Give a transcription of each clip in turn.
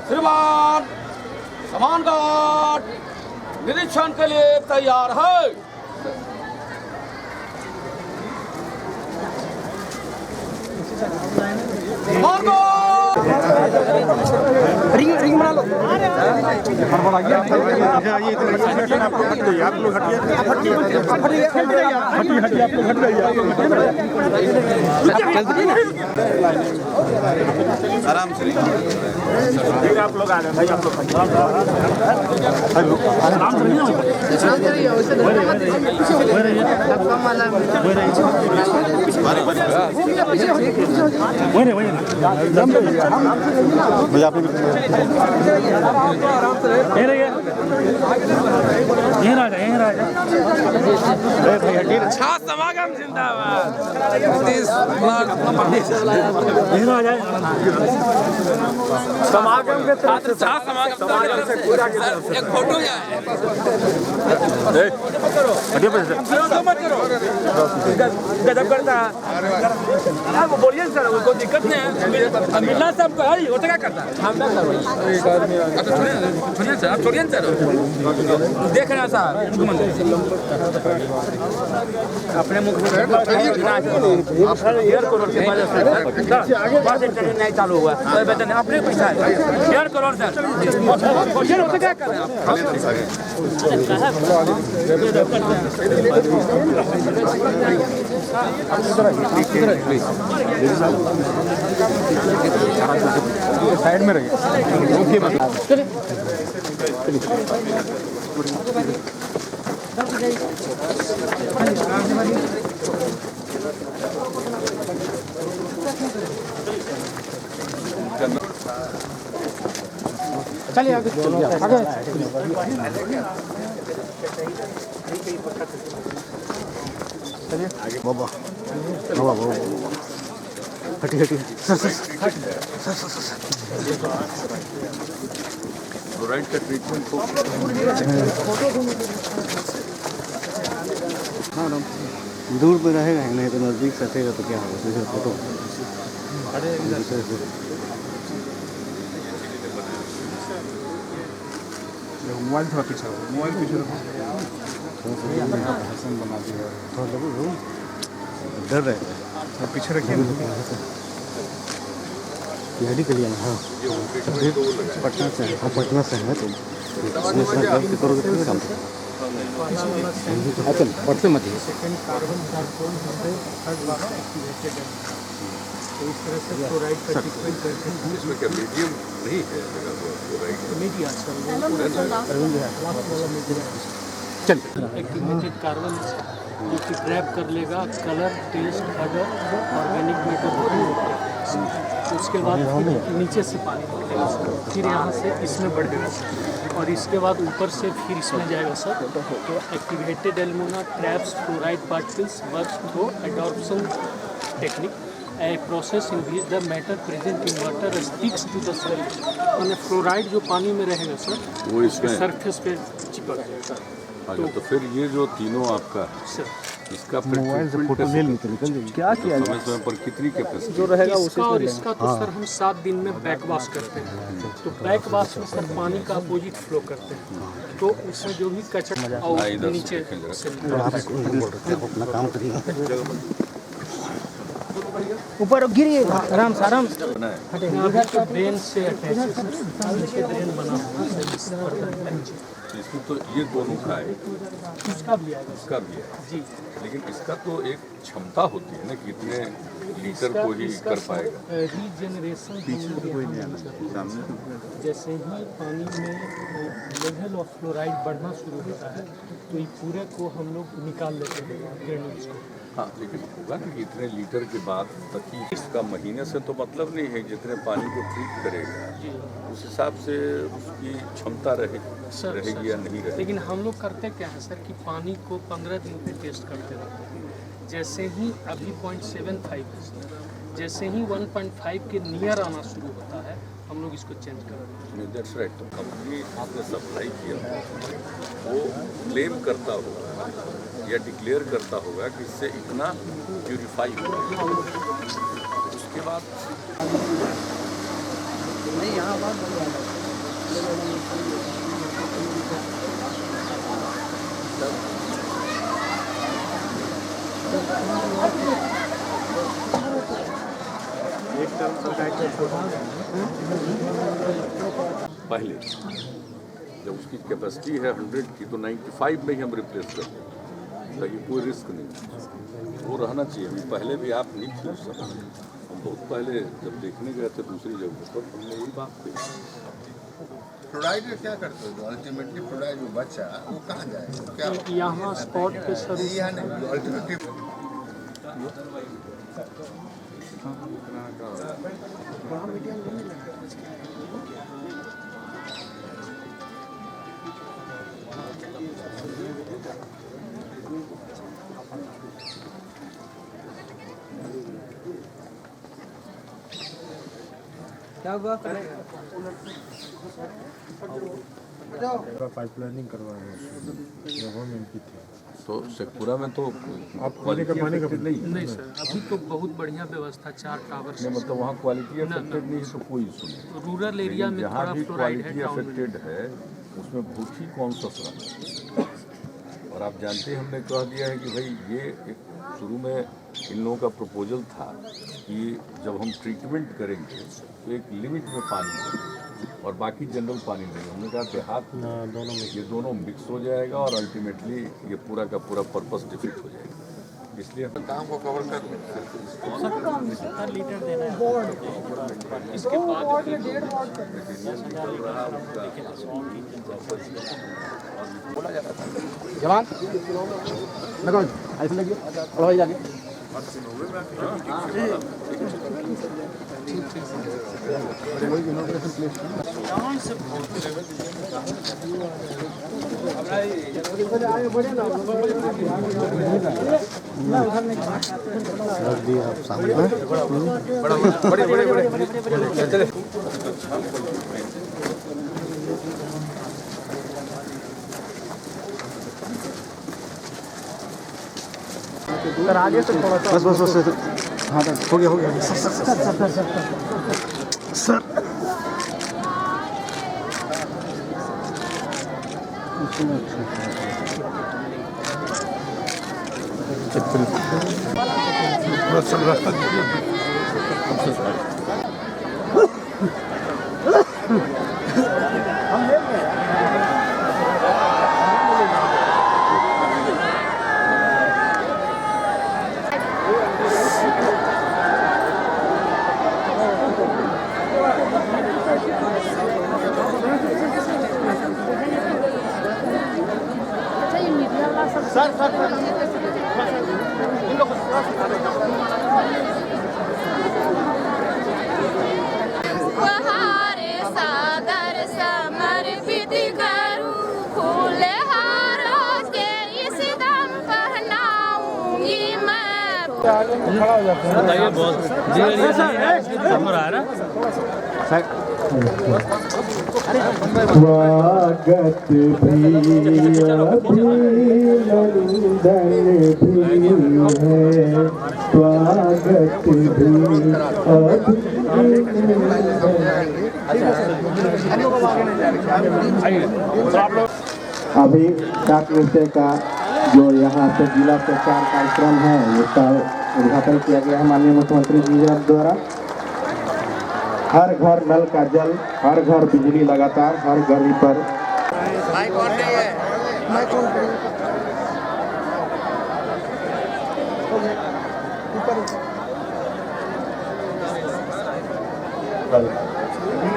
श्रीमान सामान घाट निरीक्षण के लिए तैयार है। रिंग बना लो। आराम से आप लोग आ गए भाई, आप लोग आराम समागम जिंदाबाद। समागम के एक फोटो गजब करता है। वो बोलिए सर, कोई दिक्कत नहीं है, मिलना सबको है, वो तो क्या करता है। हम क्या छोड़िए सर, आप छोड़िए सर, देख रहे हैं सर अपने मुख में 1.5 करोड़ के बजट से बस ट्रेन नहीं चालू हुआ, कोई वेतन अपने पैसा है 1.5 करोड़ सर। क्वेश्चन होता क्या कर रहे हैं आप? साइड में रहिए। चलिए आगे आगे। चलिए बाबा बाबा बाबा हटी हटी फ्लोराइड का ट्रीटमेंट को दूर पे रहेगा नहीं तो नज़दीक सटेगा तो क्या होगा। जैसे फोटो मोबाइल थोड़ा पीछे मोबाइल पीछे बना दिया थोड़ा डर रहेगा थोड़ा पीछे रखिए गाड़ी के लिए। हाँ पटना से है, पटना से है तो करोगे तो काम पढ़ते मत तो इस तरह से फ्लोराइड का ट्रीटमेंट करते हैं। इसमें क्या मीडियम नहीं है मीडिया चल एक्टिवेटेड कार्बन जो कि ट्रैप कर लेगा colour, taste, order, organic matter होता है। उसके बाद फिर नीचे से पानी निकलेगा सर, फिर यहाँ से इसमें बढ़ेगा और इसके बाद ऊपर से फिर इसमें जाएगा सर। तो activated alumina traps fluoride particles work through adsorption technique, a process in which the matter present in water sticks to the surface। मैंने फ्लोराइड जो पानी में रहेगा सर वो इसमें सरफेस पे चिपक जाएगा। तो फिर ये जो तीनों आपका सर इसका मोबाइल से फोटो ले ली तो निकल जाएगी। क्या किया समय समय पर कितनी कैपेसिटी जो रहेगा इसका और इसका तो सर हम 7 दिन में बैक वॉश करते हैं। तो बैक वॉश में सर पानी का अपोजिट फ्लो करते हैं, तो उसमें जो भी कचरा और नीचे से अपना काम करिए। ऊपर गिरिएगा आराम से आराम से। ड्रेन से अटैच है, नीचे ड्रेन बना हुआ है इसमें तो ये दोनों का है, इसका भी आएगा इसका भी है जी। लेकिन इसका तो एक क्षमता होती है ना कि इतने लीटर को ही कर पाएगा। रीजनरेशन जैसे ही पानी में लेवल ऑफ फ्लोराइड बढ़ना शुरू होता है तो ये पूरे को हम लोग निकाल लेते हैं ग्रेन्यूल्स को। हाँ लेकिन होगा कि इतने लीटर के बाद तक ही इसका महीने से तो मतलब नहीं है, जितने पानी को ट्रीट करेगा उस हिसाब से उसकी क्षमता रहेगी या नहीं रहेगी। लेकिन हम लोग करते क्या है सर कि पानी को 15 दिन पे टेस्ट करते रहते हैं। जैसे ही अभी 0.75 है, जैसे ही 1.5 के नियर आना शुरू होता है हम लोग इसको चेंज कर देते हैं। That's right. तो कंपनी आपने सप्लाई किया वो क्लेम करता होगा या डिक्लेयर करता होगा कि इससे इतना प्यूरिफाई होगा, उसके बाद नहीं यहाँ बात पहले जब उसकी कैपेसिटी है 100 की तो 95 में ही हम रिप्लेस करते हैं, ताकि कोई रिस्क नहीं, वो रहना चाहिए। अभी पहले भी आप नहीं थी उस समय, हम बहुत पहले जब देखने गए थे दूसरी जगह पर, हमने यही बात कही। फ्लोराइड क्या करते हो? अल्टीमेटली फ्लोराइड जो बचा वो कहाँ जाएगा? क्या यहाँ स्पॉट पे सर यहाँ नहीं, अल्टीमेटली क्या हुआ? पाइपलाइनिंग करवा रहे हैं गवर्नमेंट की थी। तो शेखपुरा में तो आप पानी का नहीं, नहीं सर, अभी तो बहुत बढ़िया व्यवस्था, 4 टावर से मतलब वहाँ क्वालिटी अफेक्टेड नहीं है तो कोई इशू नहीं। रूरल एरिया में जहाँ थोड़ा भी फ्लोराइड है, क्वालिटी टाउन में अफेक्टेड है उसमें बहुत ही कॉन्शस रहना है। और आप जानते हैं हमने कह दिया है कि भाई ये एक शुरू में इन लोगों का प्रपोजल था कि जब हम ट्रीटमेंट करेंगे तो एक लिमिट में पानी दें और बाकी जनरल पानी नहीं। हमने कहा देहात दोनों में ये दोनों मिक्स हो जाएगा और अल्टीमेटली ये पूरा का पूरा पर्पस डिफीट हो जाएगा, इसलिए हम काम को कवर कर लें। इसके बाद जवान लगो ऐसे लगिए और भाई जाके सर आगे से थोड़ा बस बस बस हाँ हो गया सर बहारे सादर समर्पित करूं, खुले हारों के इस दम पहनाऊंगी मैं। बताइए बहुत स्वागत भी अभिनंदन भी है, स्वागत भी अभी डाक विषय का जो यहाँ पे जिला प्रचार कार्यक्रम है उसका उद्घाटन किया गया है माननीय मुख्यमंत्री जी द्वारा। हर घर नल का जल, हर घर बिजली लगातार, हर गली पर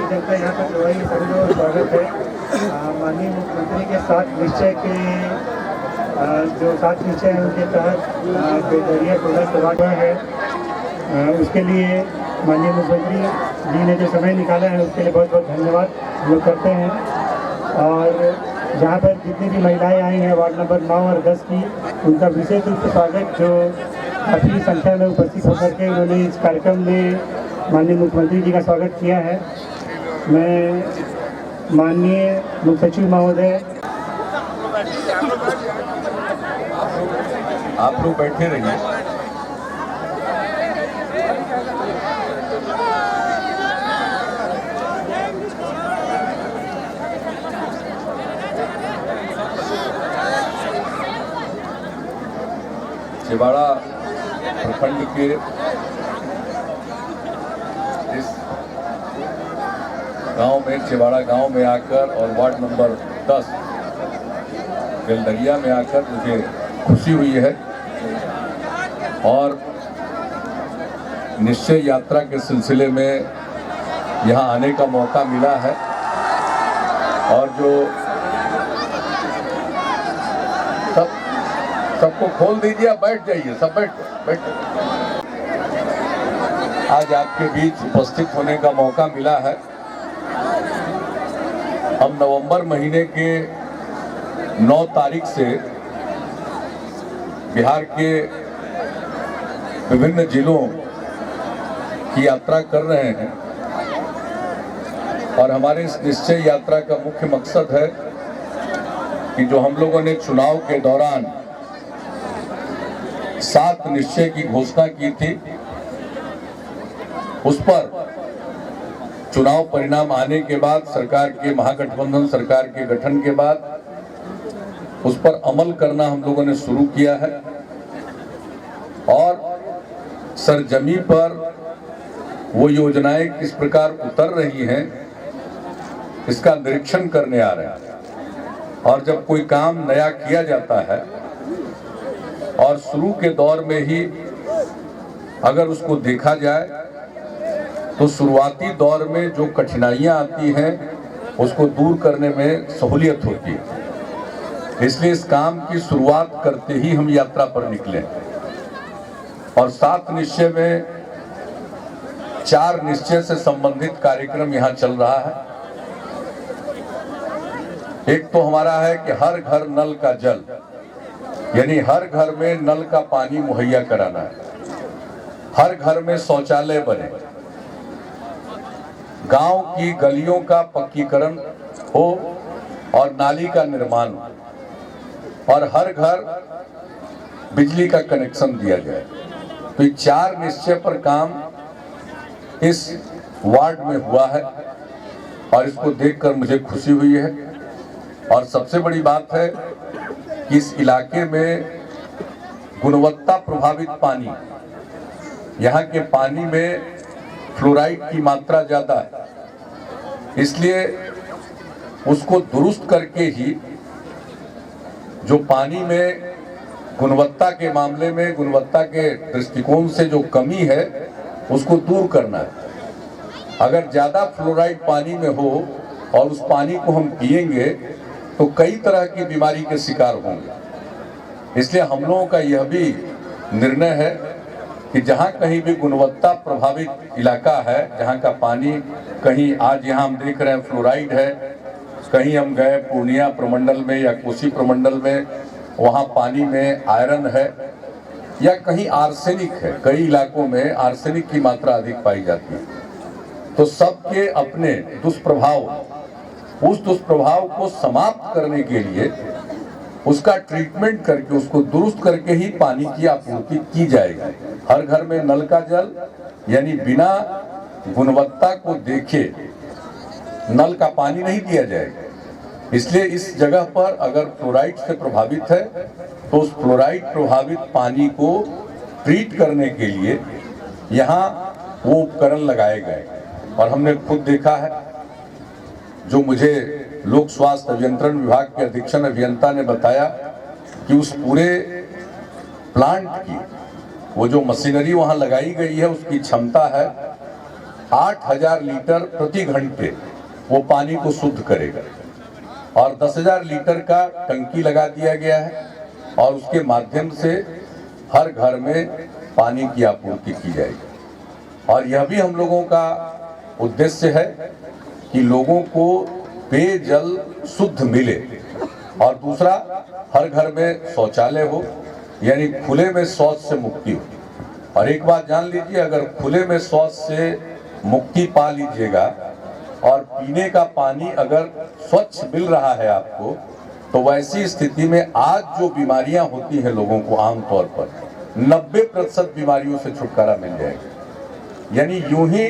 जनता यहाँ पर जो है स्वागत है। माननीय मुख्यमंत्री के 7 निश्चय के जो 7 निश्चय हैं उनके तहत बेदरिया टोला सभा हुआ है। उसके लिए माननीय मुख्यमंत्री जी ने जो समय निकाला है उसके लिए बहुत बहुत धन्यवाद हम लोग करते हैं। और जहाँ पर जितनी भी महिलाएं आई हैं वार्ड नंबर 9 और 10 की, उनका विशेष रूप से स्वागत, जो काफ़ी संख्या में उपस्थित होकर के उन्होंने इस कार्यक्रम में माननीय मुख्यमंत्री जी का स्वागत किया है। मैं माननीय मुख्य सचिव महोदय, आप लोग बैठे रहिए। छिवाड़ा प्रखंड के इस गांव में, छिवाड़ा गांव में आकर और वार्ड नंबर 10 बेलदरिया में आकर मुझे खुशी हुई है और निश्चय यात्रा के सिलसिले में यहाँ आने का मौका मिला है। और जो सबको खोल दीजिए, आप बैठ जाइए, सब बैठ। आज आपके बीच उपस्थित होने का मौका मिला है। हम नवंबर महीने के 9 तारीख से बिहार के विभिन्न जिलों की यात्रा कर रहे हैं और हमारे इस निश्चय यात्रा का मुख्य मकसद है कि जो हम लोगों ने चुनाव के दौरान 7 निश्चय की घोषणा की थी, उस पर चुनाव परिणाम आने के बाद, सरकार के, महागठबंधन सरकार के गठन के बाद उस पर अमल करना हम लोगों ने शुरू किया है और सरजमी पर वो योजनाएं किस प्रकार उतर रही हैं इसका निरीक्षण करने आ रहे हैं। और जब कोई काम नया किया जाता है और शुरू के दौर में ही अगर उसको देखा जाए तो शुरुआती दौर में जो कठिनाइयां आती हैं उसको दूर करने में सहूलियत होती है। इसलिए इस काम की शुरुआत करते ही हम यात्रा पर निकले और 7 निश्चय में 4 निश्चय से संबंधित कार्यक्रम यहाँ चल रहा है। एक तो हमारा है कि हर घर नल का जल, यानी हर घर में नल का पानी मुहैया कराना है, हर घर में शौचालय बने, गांव की गलियों का पक्कीकरण हो और नाली का निर्माण हो और हर घर बिजली का कनेक्शन दिया जाए। तो ये 4 निश्चय पर काम इस वार्ड में हुआ है और इसको देखकर मुझे खुशी हुई है। और सबसे बड़ी बात है कि इस इलाके में गुणवत्ता प्रभावित पानी, यहाँ के पानी में फ्लोराइड की मात्रा ज़्यादा है, इसलिए उसको दुरुस्त करके ही जो पानी में गुणवत्ता के मामले में, गुणवत्ता के दृष्टिकोण से जो कमी है उसको दूर करना है। अगर ज़्यादा फ्लोराइड पानी में हो और उस पानी को हम पिएंगे तो कई तरह की बीमारी के शिकार होंगे। इसलिए हम लोगों का यह भी निर्णय है कि जहाँ कहीं भी गुणवत्ता प्रभावित इलाका है, जहाँ का पानी कहीं, आज यहाँ हम देख रहे हैं फ्लोराइड है, कहीं हम गए पूर्णिया प्रमंडल में या कोसी प्रमंडल में, वहाँ पानी में आयरन है या कहीं आर्सेनिक है, कई इलाकों में आर्सेनिक की मात्रा अधिक पाई जाती है। तो सबके अपने दुष्प्रभाव, उस दुष्प्रभाव को समाप्त करने के लिए उसका ट्रीटमेंट करके, उसको दुरुस्त करके ही पानी की आपूर्ति की जाएगी। हर घर में नल का जल, यानी बिना गुणवत्ता को देखे नल का पानी नहीं दिया जाएगा। इसलिए इस जगह पर अगर फ्लोराइड से प्रभावित है तो उस फ्लोराइड प्रभावित पानी को ट्रीट करने के लिए यहाँ वो उपकरण लगाए गए और हमने खुद देखा है। जो मुझे लोक स्वास्थ्य अभियंत्रण विभाग के अधीक्षण अभियंता ने बताया कि उस पूरे प्लांट की वो जो मशीनरी वहाँ लगाई गई है उसकी क्षमता है 8000 लीटर प्रति घंटे वो पानी को शुद्ध करेगा और 10,000 लीटर का टंकी लगा दिया गया है और उसके माध्यम से हर घर में पानी की आपूर्ति की जाएगी। और यह भी हम लोगों का उद्देश्य है कि लोगों को पेयजल शुद्ध मिले और दूसरा हर घर में शौचालय हो, यानी खुले में शौच से मुक्ति हो। और एक बात जान लीजिए, अगर खुले में शौच से मुक्ति पा लीजिएगा और पीने का पानी अगर स्वच्छ मिल रहा है आपको, तो वैसी स्थिति में आज जो बीमारियां होती हैं लोगों को आमतौर पर 90% बीमारियों से छुटकारा मिल जाएगा, यानी यूं ही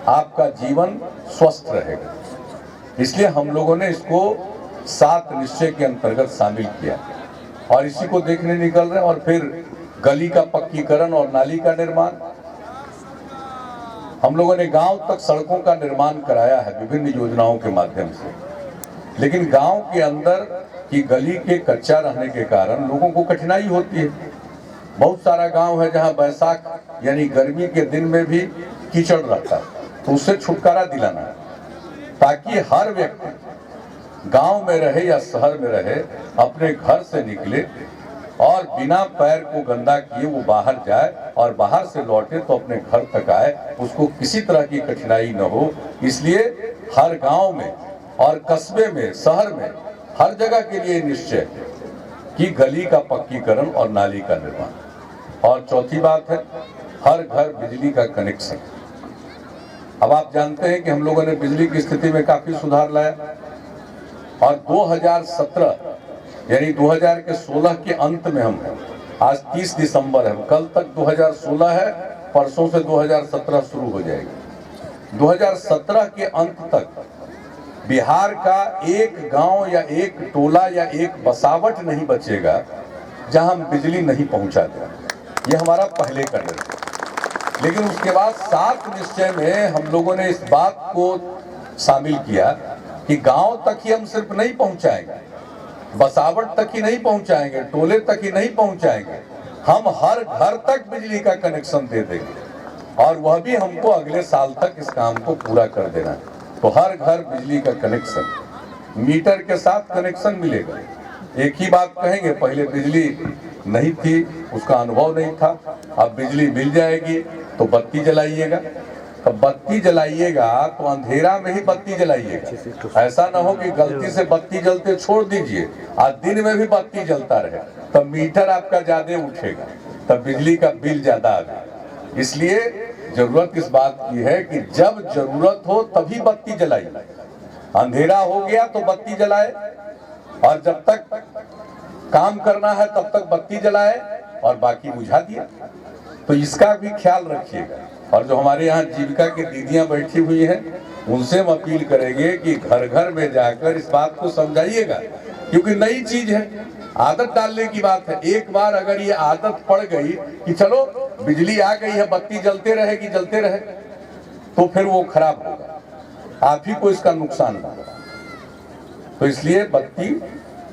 आपका जीवन स्वस्थ रहेगा। इसलिए हम लोगों ने इसको 7 निश्चय के अंतर्गत शामिल किया और इसी को देखने निकल रहे हैं। और फिर गली का पक्कीकरण और नाली का निर्माण। हम लोगों ने गांव तक सड़कों का निर्माण कराया है विभिन्न योजनाओं के माध्यम से, लेकिन गांव के अंदर की गली के कच्चा रहने के कारण लोगों को कठिनाई होती है। बहुत सारा गांव है जहां बैसाख यानी गर्मी के दिन में भी कीचड़ रहता है, तो उससे छुटकारा दिलाना है ताकि हर व्यक्ति गांव में रहे या शहर में रहे अपने घर से निकले और बिना पैर को गंदा किए वो बाहर जाए और बाहर से लौटे तो अपने घर तक आए, उसको किसी तरह की कठिनाई न हो। इसलिए हर गांव में और कस्बे में, शहर में, हर जगह के लिए निश्चय कि गली का पक्कीकरण और नाली का निर्माण। और चौथी बात है हर घर बिजली का कनेक्शन। अब आप जानते हैं कि हम लोगों ने बिजली की स्थिति में काफी सुधार लाया और 2017 यानी 2016 के अंत में हम हैं। आज 30 दिसंबर है, कल तक 2016 है, परसों से 2017 शुरू हो जाएगी। 2017 के अंत तक बिहार का एक गांव या एक टोला या एक बसावट नहीं बचेगा जहां हम बिजली नहीं पहुंचा दें। ये हमारा पहले का निर्णय। लेकिन उसके बाद 7 निश्चय में हम लोगों ने इस बात को शामिल किया कि गांव तक ही हम सिर्फ नहीं पहुंचाएंगे, बसावट तक ही नहीं पहुंचाएंगे, टोले तक ही नहीं पहुंचाएंगे, हम हर घर तक बिजली का कनेक्शन दे देंगे और वह भी हमको अगले साल तक इस काम को पूरा कर देना है। तो हर घर बिजली का कनेक्शन, मीटर के साथ कनेक्शन मिलेगा। एक ही बात कहेंगे, पहले बिजली नहीं थी, उसका अनुभव नहीं था, अब बिजली मिल जाएगी तो बत्ती जलाइएगा। तो बत्ती जलाइएगा तो अंधेरा में ही बत्ती जलाइएगा। ऐसा ना हो कि गलती से बत्ती जलते छोड़ दीजिए, आज दिन में भी बत्ती जलता रहे, तब मीटर आपका ज्यादा उठेगा, तब बिजली का बिल ज्यादा आएगा। इसलिए जरूरत इस बात की है कि जब जरूरत हो तभी बत्ती जलाइए। अंधेरा हो गया तो बत्ती जलाए और जब तक काम करना है तब तक बत्ती जलाए और बाकी बुझा दिया। तो इसका भी ख्याल रखिएगा। और जो हमारे यहाँ जीविका की दीदियां बैठी हुई हैं उनसे हम अपील करेंगे कि घर घर में जाकर इस बात को समझाइएगा, क्योंकि नई चीज है, आदत डालने की बात है। एक बार अगर ये आदत पड़ गई कि चलो बिजली आ गई है, बत्ती जलते रहेगी, जलते रहे, तो फिर वो खराब होगा, आप ही को इसका नुकसान होगा। तो इसलिए बत्ती,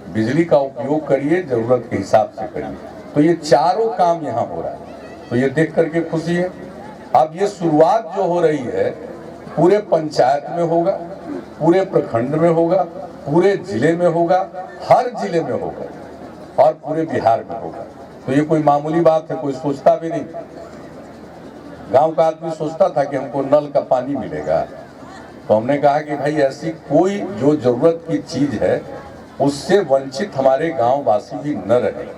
बिजली का उपयोग करिए, जरूरत के हिसाब से करिए। तो ये चारों काम यहाँ हो रहा है, तो ये देख करके खुशी है। अब ये शुरुआत जो हो रही है पूरे पंचायत में होगा, पूरे प्रखंड में होगा, पूरे जिले में होगा, हर जिले में होगा और पूरे बिहार में होगा। तो ये कोई मामूली बात है, कोई सोचता भी नहीं। गांव का आदमी सोचता था कि हमको नल का पानी मिलेगा, तो हमने कहा कि भाई ऐसी कोई जो जरूरत की चीज है उससे वंचित हमारे गांव वासी भी न रहे।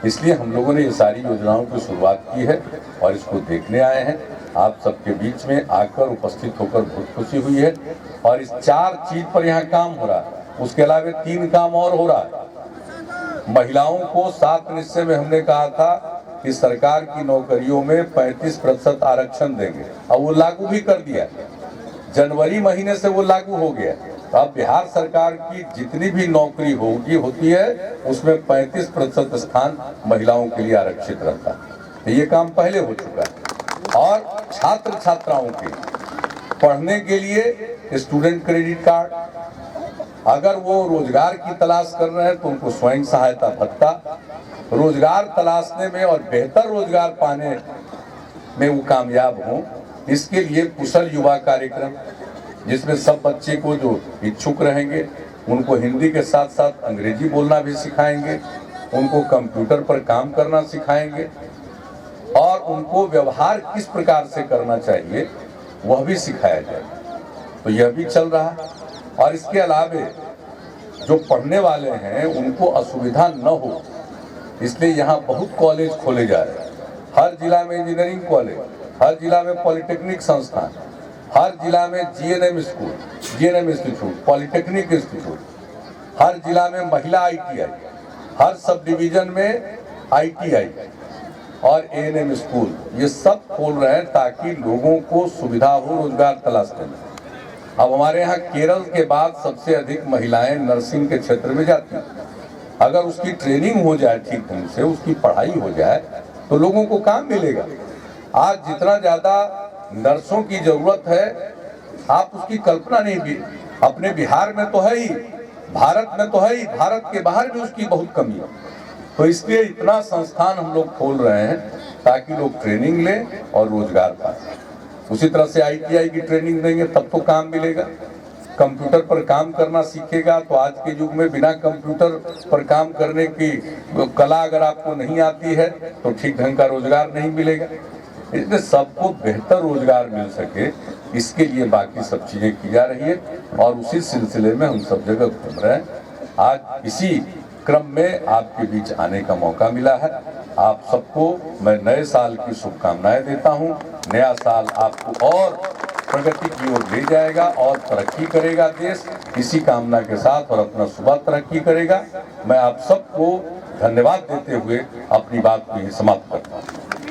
इसलिए हम लोगों ने ये सारी योजनाओं की शुरुआत की है और इसको देखने आए हैं। आप सबके बीच में आकर उपस्थित होकर बहुत खुशी हुई है। और इस 4 चीज पर यहाँ काम हो रहा है, उसके अलावा 3 काम और हो रहा है। महिलाओं को 7 निश्चय में हमने कहा था कि सरकार की नौकरियों में 35% आरक्षण देंगे, और वो लागू भी कर दिया। जनवरी महीने से वो लागू हो गया। अब बिहार सरकार की जितनी भी नौकरी होती है उसमें 35% स्थान महिलाओं के लिए आरक्षित रहता है। तो ये काम पहले हो चुका है। और छात्र छात्राओं के पढ़ने के लिए स्टूडेंट क्रेडिट कार्ड, अगर वो रोजगार की तलाश कर रहे हैं तो उनको स्वयं सहायता भत्ता, रोजगार तलाशने में और बेहतर रोजगार पाने में वो कामयाब हों, इसके लिए कुशल युवा कार्यक्रम, जिसमें सब बच्चे को जो इच्छुक रहेंगे उनको हिंदी के साथ साथ अंग्रेजी बोलना भी सिखाएंगे, उनको कंप्यूटर पर काम करना सिखाएंगे और उनको व्यवहार किस प्रकार से करना चाहिए वह भी सिखाया जाए। तो यह भी चल रहा है। और इसके अलावे जो पढ़ने वाले हैं उनको असुविधा न हो, इसलिए यहाँ बहुत कॉलेज खोले जा रहे हैं। हर जिला में इंजीनियरिंग कॉलेज, हर जिला में पॉलिटेक्निक संस्थान, हर जिला में GNM school, GNM institute, polytechnic institute, हर जिला में महिला आईटीआई, हर सब डिवीजन में आईटीआई और एएनएम स्कूल, ये सब खोल रहे हैं ताकि लोगों को सुविधा हो रोजगार तलाशने में। अब हमारे यहाँ केरल के बाद सबसे अधिक महिलाएं नर्सिंग के क्षेत्र में जाती हैं। अगर उसकी ट्रेनिंग हो जाए ठीक ढंग से, उसकी पढ़ाई हो जाए तो लोगों को काम मिलेगा। आज जितना ज्यादा नर्सों की जरूरत है, आप उसकी कल्पना नहीं भी अपने बिहार में तो है ही, भारत में तो है ही, भारत के बाहर भी उसकी बहुत कमी है। तो इसलिए इतना संस्थान हम लोग खोल रहे हैं ताकि लोग ट्रेनिंग लें और रोजगार पाएं। उसी तरह से ITI की ट्रेनिंग देंगे तब तो काम मिलेगा। कंप्यूटर पर काम करना सीखेगा तो आज के युग में बिना कंप्यूटर पर काम करने की कला अगर आपको नहीं आती है तो ठीक ढंग का रोजगार नहीं मिलेगा। इसलिए सबको बेहतर रोजगार मिल सके, इसके लिए बाकी सब चीजें की जा रही है और उसी सिलसिले में हम सब जगह घूम रहे हैं। आज इसी क्रम में आपके बीच आने का मौका मिला है। आप सबको मैं नए साल की शुभकामनाएं देता हूं। नया साल आपको और प्रगति की ओर ले जाएगा और तरक्की करेगा देश, इसी कामना के साथ, और अपना सुबह तरक्की करेगा। मैं आप सबको धन्यवाद देते हुए अपनी बात को यही समाप्त करता हूँ।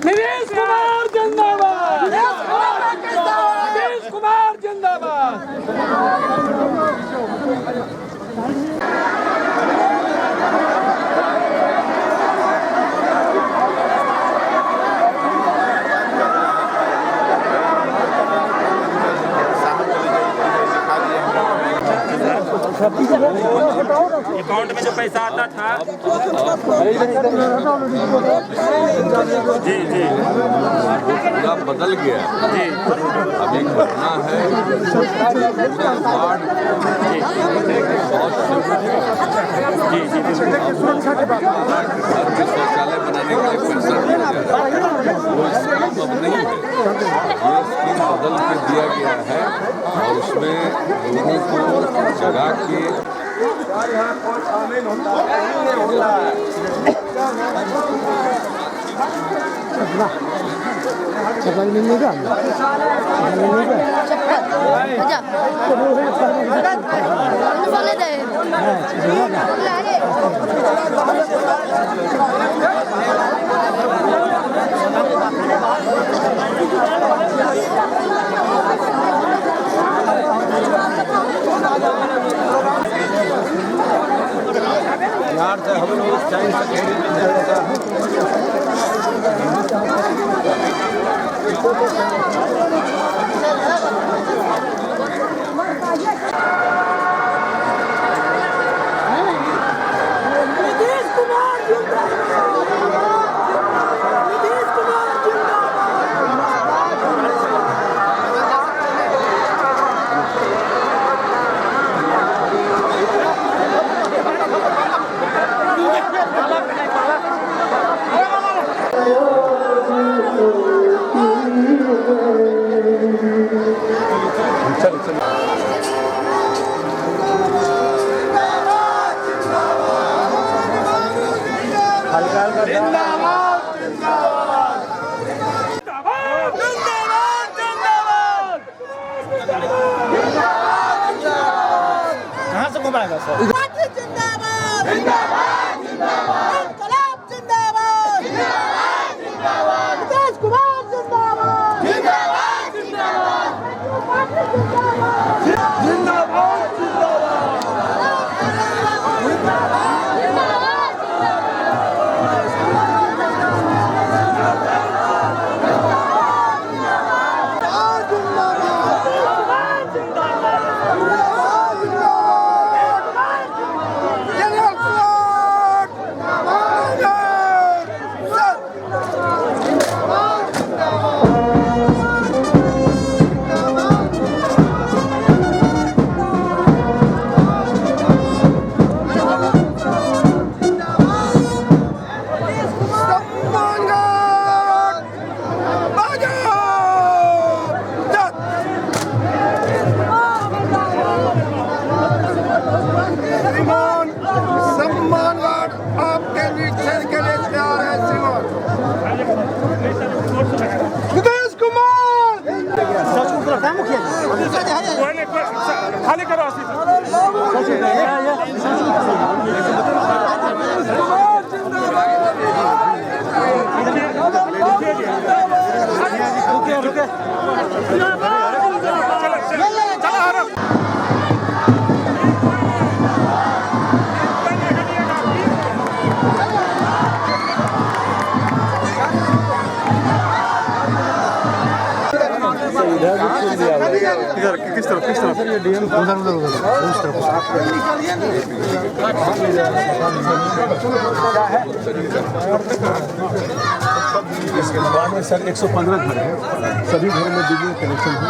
नीतीश कुमार जिंदाबाद, नीतीश कुमार जिंदाबाद। अकाउंट में जो पैसा आता था जी जी पूरा बदल गया जी। अभी घटना है जी जी शौचालय बनाने के लिए पैसा वो स्कीम अब नहीं है। ये स्कीम बदल के दिया गया है और उसमें लोगों को जगा के खाली करो किस तरफ ये डीएम इसके बाद में सर 115 घर है, सभी घरों में बिजली कनेक्शन है।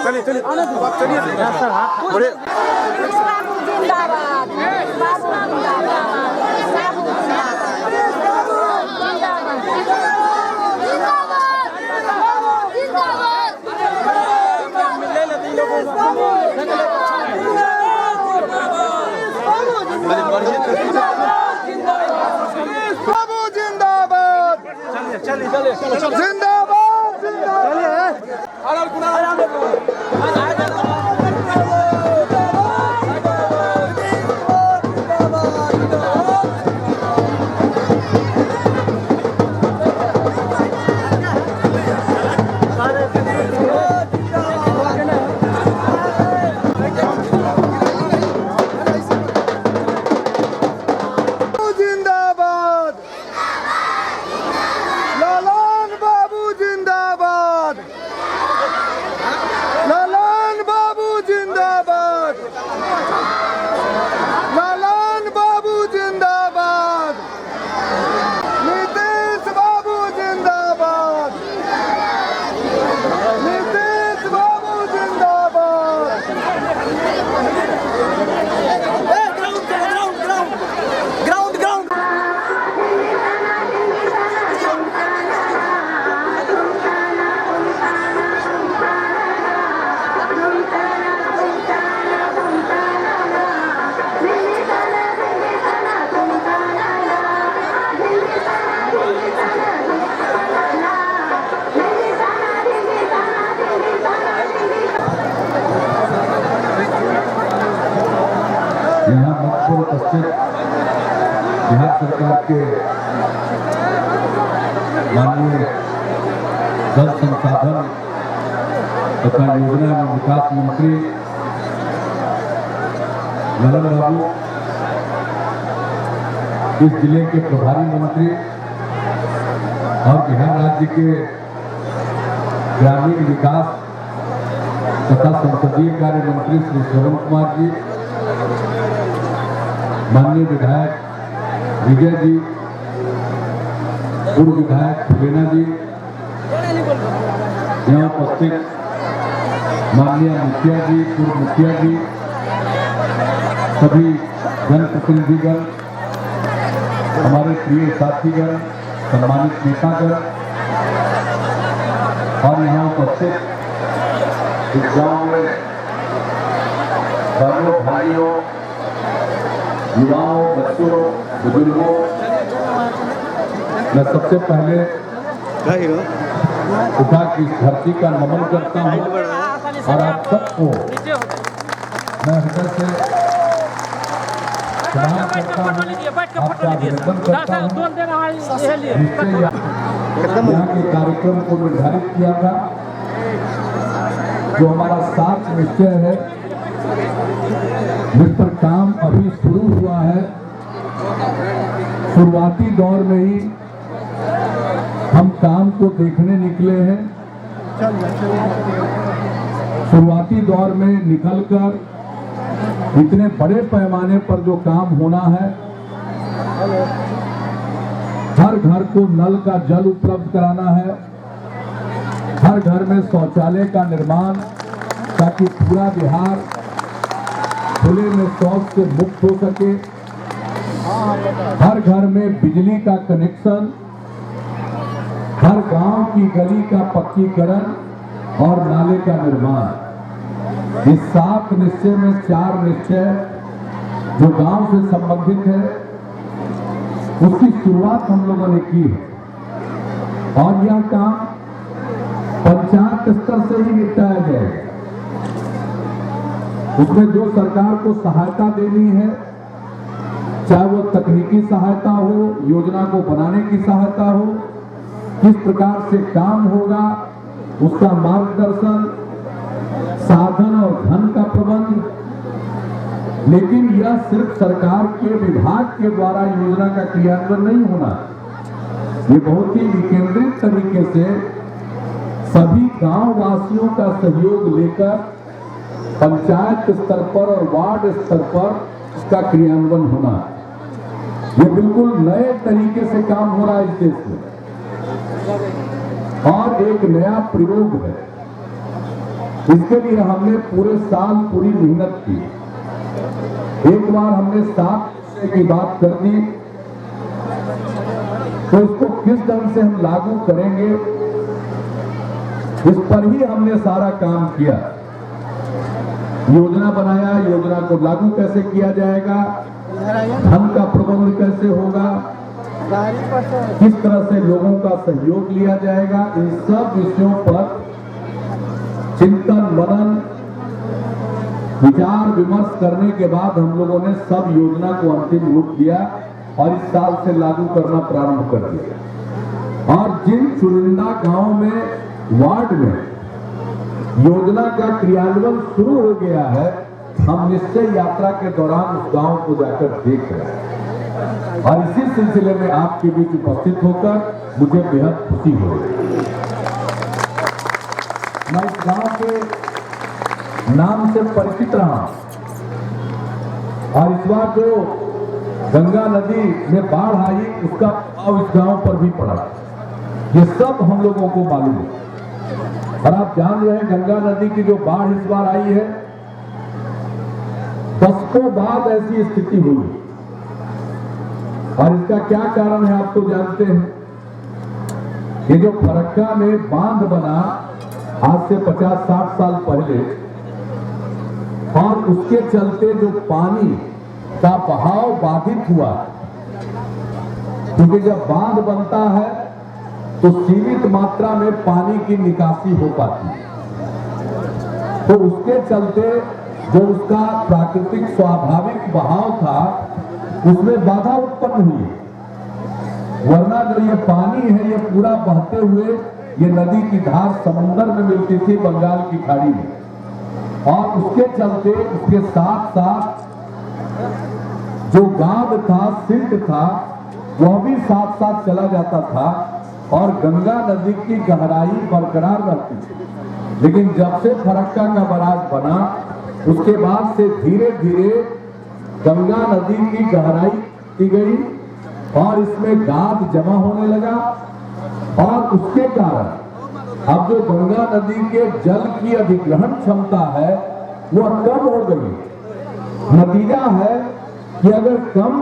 चलिए चलिए चलिए बोले बाबू जिंदाबाद, चलिए जिंदाबाद जिंदाबाद, लालन बाबू जिंदाबाद, लालन बाबू जिंदाबाद, लालन बाबू जिंदाबाद, नीतीश बाबू जिंदाबाद, नीतीश बाबू जिंदाबाद। यहाँ मंच पर उपस्थित बिहार सरकार के माननीय जल संसाधन तथा योजना एवं विकास मंत्री ललन बाबू, इस जिले के प्रभारी मंत्री और बिहार राज्य के ग्रामीण विकास तथा संसदीय कार्य मंत्री श्री श्रवण कुमार जी, माननीय विधायक विजय जी, पूर्व विधायक फुलेना जी, यहाँ उपस्थित माननीय मुखिया जी, पूर्व मुखिया जी, सभी जनप्रतिनिधिगण, हमारे प्रिय साथीगण, सम्मानित नेतागण और यहाँ उपस्थित इस गाँव में बहनों, भाइयों, युवाओं, बच्चों, बुजुर्गों, मैं सबसे पहले पिता की धरती का नमन करता हूँ और आप सबको मैं हृदय से प्रणाम करता हूँ, आपका अभिनंदन करता हूँ। यहाँ के कार्यक्रम को निर्धारित किया था, जो हमारा 7 निश्चय है, जिस पर काम अभी शुरू हुआ है। शुरुआती दौर में ही हम काम को देखने निकले हैं। शुरुआती दौर में निकलकर इतने बड़े पैमाने पर जो काम होना है, हर घर को नल का जल उपलब्ध कराना है, हर घर में शौचालय का निर्माण, ताकि पूरा बिहार खुले में शौच से मुक्त हो सके, हर घर में बिजली का कनेक्शन, हर गांव की गली का पक्कीकरण और नाले का निर्माण। इस 7 निश्चय में 4 निश्चय जो गांव से संबंधित है, उसकी शुरुआत हम लोगों ने की है और यह काम पंचायत स्तर से ही निपटाया जाएगा। उसमें जो सरकार को सहायता देनी है, चाहे वो तकनीकी सहायता हो, योजना को बनाने की सहायता हो, किस प्रकार से काम होगा, उसका मार्गदर्शन, साधन और धन का प्रबंध। लेकिन यह सिर्फ सरकार के विभाग के द्वारा योजना का क्रियान्वयन नहीं होना, ये बहुत ही विकेंद्रित तरीके से सभी गांव वासियों का सहयोग लेकर पंचायत स्तर पर और वार्ड स्तर पर इसका क्रियान्वयन होना। ये बिल्कुल नए तरीके से काम हो रहा है इस देश में और एक नया प्रयोग है। इसके लिए हमने पूरे साल पूरी मेहनत की। एक बार हमने 7 की बात कर दी, तो इसको किस ढंग से हम लागू करेंगे, इस पर ही हमने सारा काम किया। योजना बनाया, योजना को लागू कैसे किया जाएगा, धन का प्रबंध कैसे होगा, किस तरह से लोगों का सहयोग लिया जाएगा, इन सब विषयों पर चिंतन मनन विचार विमर्श करने के बाद हम लोगों ने सब योजना को अंतिम रूप दिया और इस साल से लागू करना प्रारंभ कर दिया। और जिन चुनिंदा गांव में वार्ड में योजना का क्रियान्वयन शुरू हो गया है, हम निश्चय यात्रा के दौरान उस गांव को जाकर देख रहे हैं और इसी सिलसिले में आपके बीच उपस्थित होकर मुझे बेहद खुशी हो रही है। मैं इस गांव के नाम से परिचित रहा और इस बार जो गंगा नदी में बाढ़ आई उसका प्रभाव इस गांव पर भी पड़ा, ये सब हम लोगों को मालूम है। और आप जान रहे हैं गंगा नदी की जो बाढ़ इस बार आई है, दशकों बाद ऐसी स्थिति हुई और इसका क्या कारण है आप तो जानते हैं। ये जो फरक्का में बांध बना आज से 50-60 साल पहले और उसके चलते जो पानी का बहाव बाधित हुआ, क्योंकि जब बांध बनता है तो सीमित मात्रा में पानी की निकासी हो पाती है, तो उसके चलते जो उसका प्राकृतिक स्वाभाविक बहाव था उसमें बाधा उत्पन्न हुई। वरना जो ये पानी है ये पूरा बहते हुए ये नदी की धार समुद्र में मिलती थी बंगाल की खाड़ी में, और उसके चलते उसके साथ साथ जो गाद था, सिल्ट था, वह भी साथ साथ चला जाता था और गंगा नदी की गहराई बरकरार रहती थी। लेकिन जब से फरक्का का बराज बना उसके बाद से धीरे धीरे गंगा नदी की गहराई की गई और इसमें गाद जमा होने लगा और उसके कारण अब जो गंगा नदी के जल की अधिग्रहण क्षमता है वह कम हो गई। नतीजा है कि अगर कम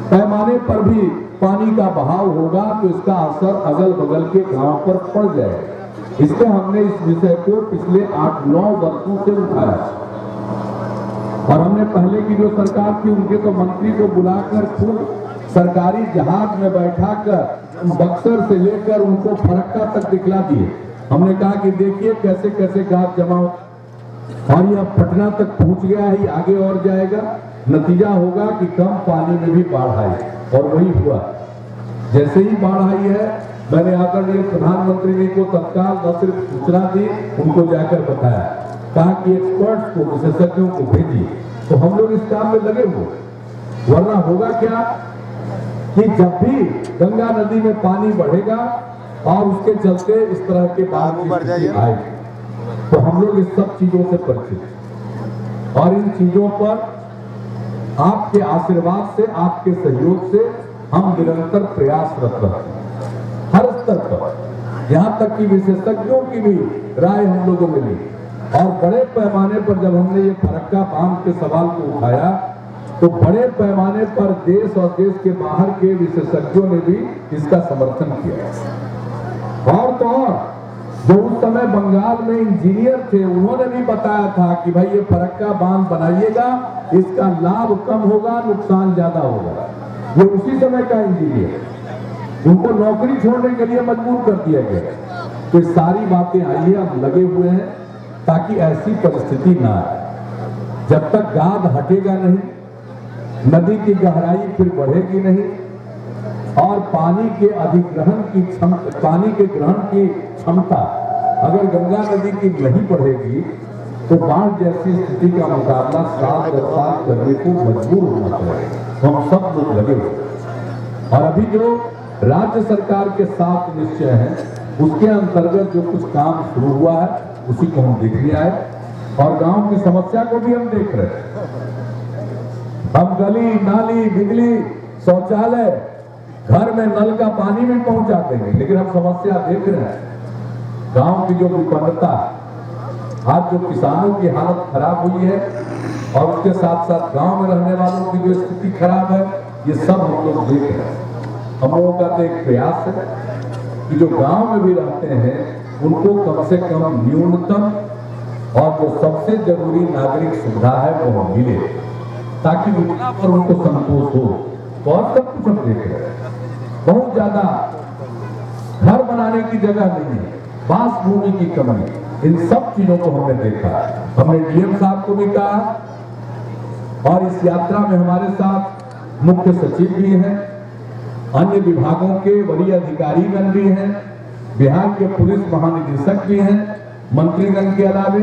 पैमाने पर भी पानी का बहाव होगा तो इसका असर अगल बगल के गांव पर पड़ जाएगा। इसलिए हमने इस विषय को पिछले 8-9 वर्षों से उठाया और हमने पहले की जो सरकार थी उनके तो मंत्री को बुलाकर खूब सरकारी जहाज में बैठाकर बक्सर से लेकर उनको फरक्का तक दिखला दिए। हमने कहा कि देखिए कैसे कैसे गाद जमा हो और यह पटना तक पहुंच गया है, आगे और जाएगा। नतीजा होगा कि कम पानी में भी बाढ़ आई और वही हुआ। जैसे ही बाढ़ आई है मैंने आदरणीय प्रधानमंत्री जी को तत्काल न सिर्फ सूचना दी, उनको जाकर बताया, कहा कि एक्सपर्ट्स को, विशेषज्ञों को भेजिए। तो हम लोग इस काम में लगे हुए। वरना होगा क्या कि जब भी गंगा नदी में पानी बढ़ेगा और उसके चलते इस तरह के बाढ़ आएगी तो हम लोग इस सब चीजों से परिचित और इन चीजों पर आपके आशीर्वाद से, आपके सहयोग से हम निरंतर प्रयासरत रहते हैं हर स्तर पर। यहाँ तक कि विशेषज्ञों की भी राय हम लोगों में ली और बड़े पैमाने पर जब हमने ये फरक्का बांध के सवाल को उठाया तो बड़े पैमाने पर देश और देश के बाहर के विशेषज्ञों ने भी इसका समर्थन किया। और तो और जो उस समय बंगाल में इंजीनियर थे उन्होंने भी बताया था कि भाई ये फरक्का बांध बनाइएगा, इसका लाभ कम होगा, नुकसान ज्यादा होगा। ये उसी समय का इंजीनियर, उनको नौकरी छोड़ने के लिए मजबूर कर दिया गया। तो सारी बातें आई है, हम लगे हुए हैं ताकि ऐसी परिस्थिति ना आए। जब तक गाद हटेगा नहीं, नदी की गहराई फिर बढ़ेगी नहीं, और पानी के अधिग्रहण की क्षमता, पानी के ग्रहण की क्षमता अगर गंगा नदी की नहीं बढ़ेगी तो बाढ़ जैसी स्थिति का मुकाबला साल दर साल करने को मजबूर होना पड़ेगा। हम सब लोग लगे हुए और अभी जो राज्य सरकार के 7 निश्चय हैं उसके अंतर्गत जो कुछ काम शुरू हुआ है उसी को हम देखने आए और गांव की समस्या को भी हम देख रहे हैं। हम गली नाली बिजली शौचालय घर में नल का पानी भी पहुंचा देंगे, लेकिन हम समस्या देख रहे हैं गांव की जो विपन्नता, आज जो किसानों की हालत खराब हुई है और उसके साथ साथ गांव में रहने वालों की जो स्थिति खराब है, ये सब हम लोग देख रहे हैं। हम लोगों का तो एक प्रयास है कि जो गांव में भी रहते हैं उनको कम से कम न्यूनतम और जो सबसे जरूरी नागरिक सुविधा है वो मिले, ताकि उनका पर उनको संतोष हो। तो और सब कुछ हम देख रहे हैं, बहुत ज्यादा घर बनाने की जगह नहीं है, बास भूमि की कमी, इन सब चीजों को हमने देखा। हमने डीएम साहब को भी कहा और इस यात्रा में हमारे साथ मुख्य सचिव भी हैं, अन्य विभागों के वरीय अधिकारीगण भी हैं, बिहार के पुलिस महानिदेशक भी हैं, मंत्रीगण के अलावे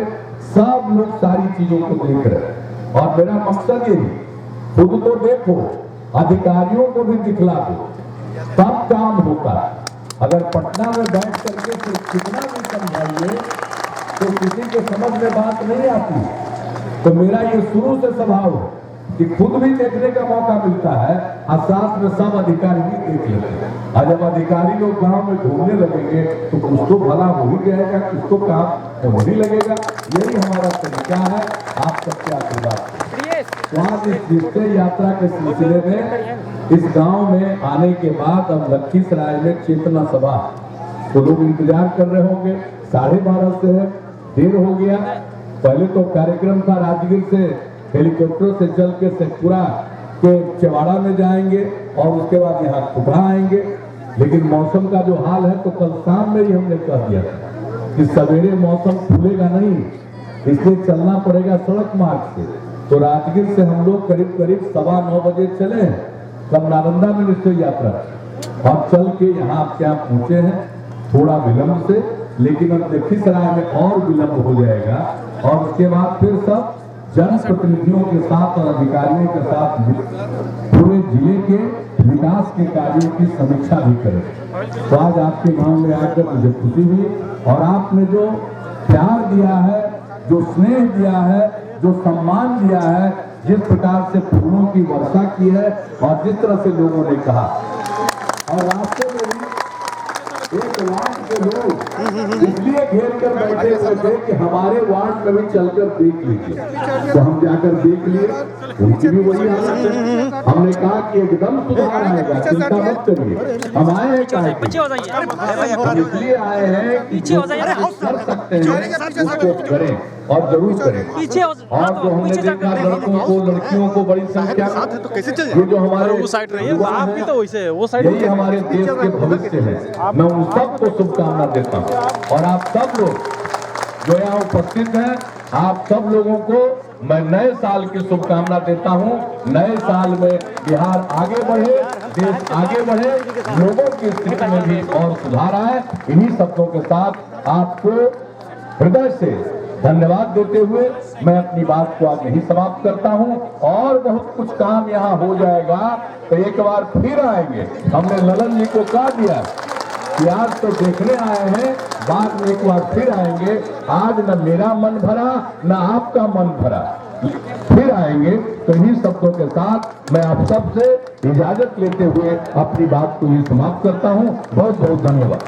सब लोग सारी चीजों को देख रहे हैं। और मेरा मकसद यही, खुद तो देखो, अधिकारियों को भी दिखला दो, तब काम होता है। अगर पटना में बैठ करके सिर्फ कितना भी समझाइए तो किसी के समझ में बात नहीं आती। तो मेरा ये शुरू से स्वभाव है कि खुद भी देखने का मौका मिलता है और साथ में सब अधिकारी भी देख लेते हैं। और जब अधिकारी लोग गांव में घूमने लगेंगे तो कुछ तो भला हो ही जाएगा, कुछ तो काम हो ही लगेगा। यही हमारा तरीका है, आप सबके आशीर्वाद। आज इस निश्चय यात्रा के सिलसिले में इस गांव में आने के बाद अब लखीसराय में चेतना सभा तो लोग इंतजार कर रहे होंगे, 12:30 से है, देर हो गया। पहले तो कार्यक्रम था राजगीर से हेलीकॉप्टर से चल के शेखपुरा के चेवाड़ा में जाएंगे और उसके बाद यहाँ खुपड़ा आएंगे, लेकिन मौसम का जो हाल है तो कल शाम में ही हमने कह दिया था कि सवेरे मौसम खुलेगा नहीं, इसलिए चलना पड़ेगा सड़क मार्ग से। तो राजगीर से हम लोग करीब 9:15 बजे चले हैं, कल नालंदा में निश्चय यात्रा और चल के यहाँ आपके यहाँ पहुंचे हैं थोड़ा विलंब से, लेकिन अब लखीसराय में और विलंब हो जाएगा और उसके बाद फिर सब जनप्रतिनिधियों के साथ और अधिकारियों के साथ पूरे जिले के विकास के कार्यों की समीक्षा भी करें। तो आज आपके गांव में आकर मुझे खुशी हुई और आपने जो प्यार दिया है, जो स्नेह दिया है, जो सम्मान दिया है, जिस प्रकार से फूलों की वर्षा की है और जिस तरह से लोगों ने कहा, और रास्ते में भी एक वार्ड के लोग इसलिए घेर कर बैठे हुए थे कि हमारे वार्ड में भी चलकर देख लीजिए, तो हम जाकर देख लिए, उनकी भी वही हालत है। हमने कहा कि एकदम सुधार आएगा, चिंता मत करिए, हम आए हैं काहे के? हम इसलिए आए हैं कि जो कर सकते हैं उसको करें और जरूर करें। और जो हमने देखा लड़कों को लड़कियों को बड़ी संख्या में, ये जो हमारे यही हमारे देश के भविष्य है। मैं उन सबको शुभकामना देता हूँ और आप सब लोग जो यहाँ उपस्थित हैं, आप सब लोगों को मैं नए साल की शुभकामना देता हूँ। नए साल में बिहार आगे बढ़े, देश आगे बढ़े, लोगों की स्थिति में भी और सुधार आए। इन्हीं शब्दों के साथ आपको हृदय से धन्यवाद देते हुए मैं अपनी बात को आज यहीं समाप्त करता हूं। और बहुत कुछ काम यहाँ हो जाएगा तो एक बार फिर आएंगे। हमने ललन जी को कहा दिया कि आज तो देखने आए हैं, बाद में एक बार फिर आएंगे। आज न मेरा मन भरा न आपका मन भरा, फिर आएंगे। तो इन्हीं शब्दों के साथ मैं आप सबसे इजाजत लेते हुए अपनी बात को ही समाप्त करता हूँ। बहुत बहुत धन्यवाद।